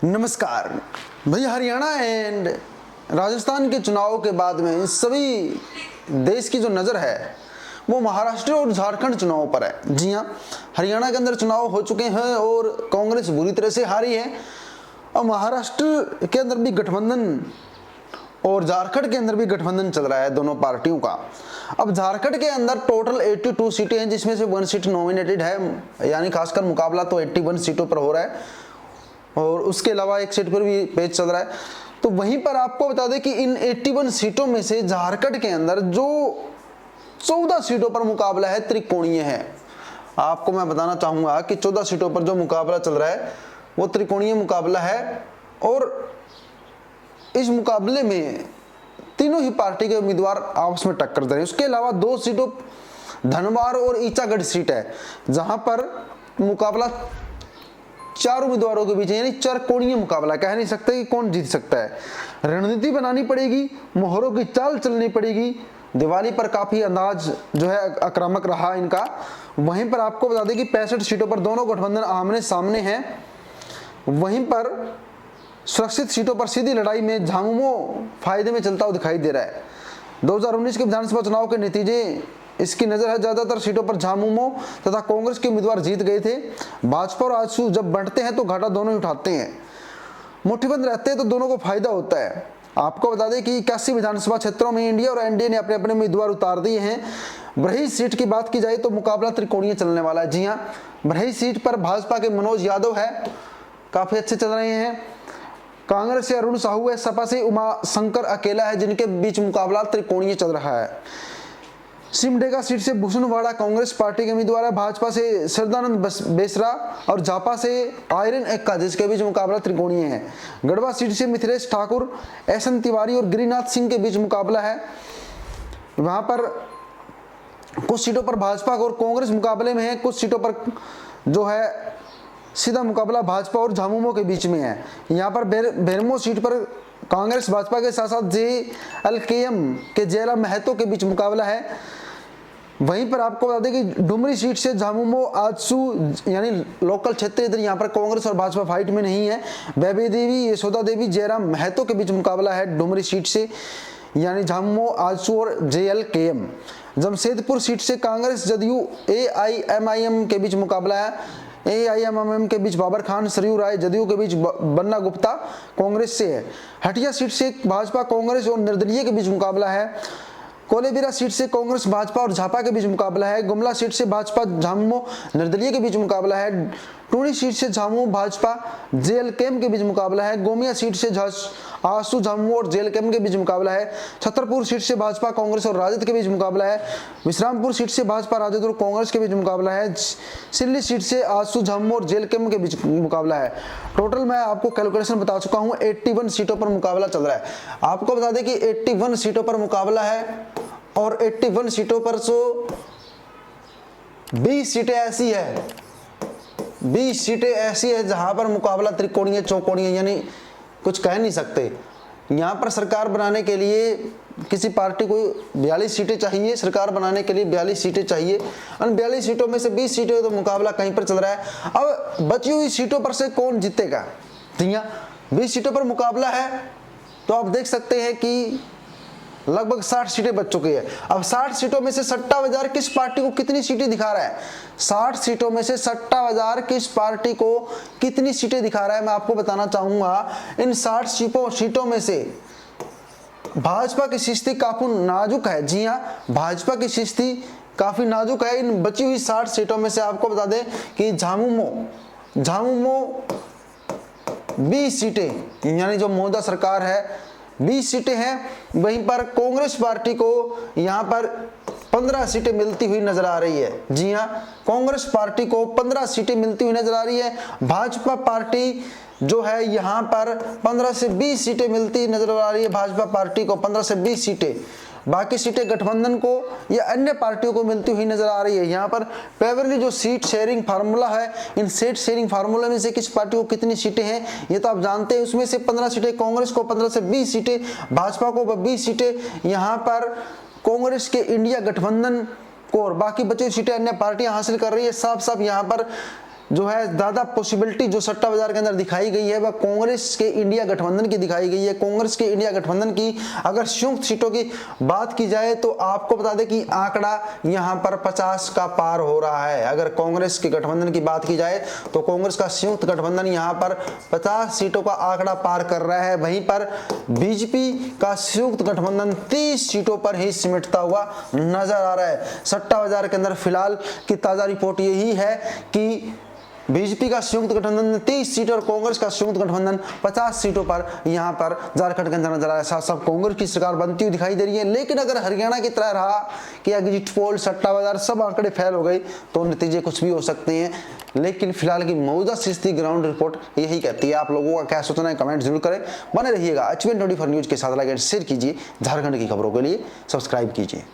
नमस्कार भैया। हरियाणा एंड राजस्थान के चुनाव के बाद में सभी देश की जो नज़र है वो महाराष्ट्र और झारखंड चुनाव पर है। जी हाँ, हरियाणा के अंदर चुनाव हो चुके हैं और कांग्रेस बुरी तरह से हारी है और महाराष्ट्र के अंदर भी गठबंधन और झारखंड के अंदर भी गठबंधन चल रहा है दोनों पार्टियों का। अब झारखंड के अंदर टोटल 82 सीटें हैं जिसमें से 1 सीट नॉमिनेटेड है, यानी खासकर मुकाबला तो 81 सीटों पर हो रहा है और उसके अलावा एक सीट पर भी पेच चल रहा है। तो वहीं पर आपको बता दें कि इन 81 सीटों में से झारखंड के अंदर जो 14 सीटों पर मुकाबला है त्रिकोणीय है। आपको मैं बताना चाहूंगा कि 14 सीटों पर जो मुकाबला चल रहा है वो त्रिकोणीय मुकाबला है और इस मुकाबले में तीनों ही पार्टी के उम्मीदवार आपस में टक्कर दे रहे हैं। उसके अलावा 2 सीटों धनबाद और ईचागढ़ सीट है जहां पर मुकाबला 4 उम्मीदवारों के बीच, यानी चरकोणीय मुकाबला। कह नहीं सकते कि कौन जीत सकता है। रणनीति बनानी पड़ेगी, मोहरों की चाल चलनी पड़ेगी। दिवाली पर काफी अंदाज जो है आक्रामक रहा इनका। वहीं पर आपको बता दें कि 65 सीटों पर दोनों गठबंधन आमने सामने हैं। वहीं पर सुरक्षित सीटों पर सीधी लड़ाई में झामुमो फायदे में चलता हुआ दिखाई दे रहा है। 2019 के विधानसभा चुनाव के नतीजे इसकी नजर है। ज्यादातर सीटों पर झामुमो तथा कांग्रेस के उम्मीदवार जीत गए थे। भाजपा और आजसू जब बढ़ते हैं तो घाटा दोनों ही उठाते हैं। मुट्ठीबंद रहते हैं तो दोनों को फायदा होता है। आपको बता दें कि 81 विधानसभा क्षेत्रों में इंडिया और एनडीए ने अपने अपने उम्मीदवार उतार दिए हैं। बरही सीट की बात की जाए तो मुकाबला त्रिकोणीय चलने वाला है। जी हाँ, बरही सीट पर भाजपा के मनोज यादव है, काफी अच्छे चल रहे हैं। कांग्रेस से अरुण साहू है, सपा से उमा शंकर अकेला है, जिनके बीच मुकाबला त्रिकोणीय चल रहा है। सिमडेगा सीट से भूषणवाड़ा कांग्रेस पार्टी के उम्मीदवार है। भाजपा से श्रद्धानंद बेसरा और झापा से आयरन एक्का, जिसके बीच मुकाबला त्रिकोणीय है। गढ़वा सीट से मिथिलेश ठाकुर, एसएन तिवारी और गिरिनाथ सिंह के बीच मुकाबला है। वहां पर कुछ सीटों पर भाजपा और कांग्रेस मुकाबले में है, कुछ सीटों पर जो है सीधा मुकाबला भाजपा और झामुमो के बीच में है। यहाँ पर बेरमो सीट पर कांग्रेस भाजपा के साथ साथ JLKM के जयराम महतो के बीच मुकाबला है। वहीं पर आपको बता दें कि डुमरी सीट से झामुमो आजसू, यानी लोकल क्षेत्र, इधर यहाँ पर कांग्रेस और भाजपा फाइट में नहीं है। वैभवी देवी, यशोदा देवी, जयराम महतो के बीच मुकाबला है डुमरी सीट से, यानी झामुमो आजसू और JLKM। जमशेदपुर सीट से कांग्रेस जदयू AIMIM के बीच मुकाबला है। AIMIM के बीच बाबर खान, सरयू राय, जदयू के बीच बन्ना गुप्ता कांग्रेस से है। हटिया सीट से भाजपा कांग्रेस और निर्दलीय के बीच मुकाबला है। कोलेबिरा सीट से कांग्रेस भाजपा और झापा के बीच मुकाबला है। गुमला सीट से भाजपा झामुमो निर्दलीय के बीच मुकाबला है। टूणी सीट से झामुमो भाजपा JLKM के बीच मुकाबला है। गोमिया सीट से आजसू झामुमो और JLKM के बीच मुकाबला है। छतरपुर सीट से भाजपा कांग्रेस और राजद के बीच मुकाबला है। विश्रामपुर सीट से भाजपा राजद और कांग्रेस के बीच मुकाबला है। सिल्ली सीट से आजसू झामुमो और JLKM के बीच मुकाबला है। टोटल मैं आपको कैलकुलेशन बता चुका हूं, 81 सीटों पर मुकाबला चल रहा है। आपको बता दें कि 81 सीटों पर मुकाबला है और 81 सीटों पर तो 20 सीटें ऐसी है, 20 सीटें ऐसी है जहां पर मुकाबला त्रिकोणीय चौकोणीय, यानी कुछ कह नहीं सकते। यहां पर सरकार बनाने के लिए किसी पार्टी को 42 सीटें चाहिए, सरकार बनाने के लिए 42 सीटें चाहिए। उन 42 सीटों में से 20 सीटें तो मुकाबला कहीं पर चल रहा है। अब बची हुई सीटों पर से कौन जीतेगा? 20 सीटों पर मुकाबला है तो आप देख सकते हैं कि लगभग 60 सीटें बच चुकी है। अब 60 सीटों में से सट्टा बाजार किस पार्टी को कितनी सीटें दिखा रहा है? 60 सीटों में से सट्टा बाजार किस पार्टी को कितनी सीटें दिखा रहा है, मैं आपको बताना चाहूंगा। इन 60 सीटों में से भाजपा की स्थिति काफी नाजुक है। जी हाँ, भाजपा की स्थिति काफी नाजुक है। इन बची हुई 60 सीटों में से आपको बता दें कि झामुमो 20 सीटें, यानी जो मौजूदा सरकार है 20 सीटें हैं। वहीं पर कांग्रेस पार्टी को यहां पर 15 सीटें मिलती हुई नजर आ रही है। जी हां, कांग्रेस पार्टी को 15 सीटें मिलती हुई नजर आ रही है। भाजपा पार्टी जो है यहां पर 15 से 20 सीटें मिलती नजर आ रही है। भाजपा पार्टी को 15 से 20 सीटें, बाकी सीटें गठबंधन को या अन्य पार्टियों को मिलती हुई नजर आ रही है। यहाँ पर फेवरली जो सीट शेयरिंग फार्मूला है, इन सीट शेयरिंग फार्मूला में से किस पार्टी को कितनी सीटें हैं ये तो आप जानते हैं। उसमें से 15 सीटें कांग्रेस को, 15 से 20 सीटें भाजपा को, 20 सीटें यहाँ पर कांग्रेस के इंडिया गठबंधन को और बाकी बची सीटें अन्य पार्टियां हासिल कर रही है। साफ साफ यहाँ पर जो है ज़्यादा पॉसिबिलिटी जो सट्टा बाजार के अंदर दिखाई गई है वह कांग्रेस के इंडिया गठबंधन की दिखाई गई है। कांग्रेस के इंडिया गठबंधन की अगर संयुक्त सीटों की बात की जाए तो आपको बता दें कि आंकड़ा यहां पर 50 का पार हो रहा है। अगर कांग्रेस के गठबंधन की बात की जाए तो कांग्रेस का संयुक्त गठबंधन यहां पर 50 सीटों का आंकड़ा पार कर रहा है। वहीं पर बीजेपी का संयुक्त गठबंधन 30 सीटों पर ही सिमटता हुआ नजर आ रहा है। सट्टा बाजार के अंदर फिलहाल की ताजा रिपोर्ट यही है कि बीजेपी का संयुक्त गठबंधन 30 सीट और कांग्रेस का संयुक्त गठबंधन 50 सीटों पर यहां पर झारखंड के अंदर नजर आ रहा है। साथ साथ कांग्रेस की सरकार बनती हुई दिखाई दे रही है। लेकिन अगर हरियाणा की तरह रहा कि एग्जिट पोल, सट्टा बाजार सब आंकड़े फेल हो गए तो नतीजे कुछ भी हो सकते हैं। लेकिन फिलहाल की मौजूदा स्थिति ग्राउंड रिपोर्ट यही कहती है। आप लोगों का क्या सोचना है कमेंट जरूर करें। बने रहिएगा HBN 24 न्यूज के साथ। लाइक एंड शेयर कीजिए। झारखंड की खबरों के लिए सब्सक्राइब कीजिए।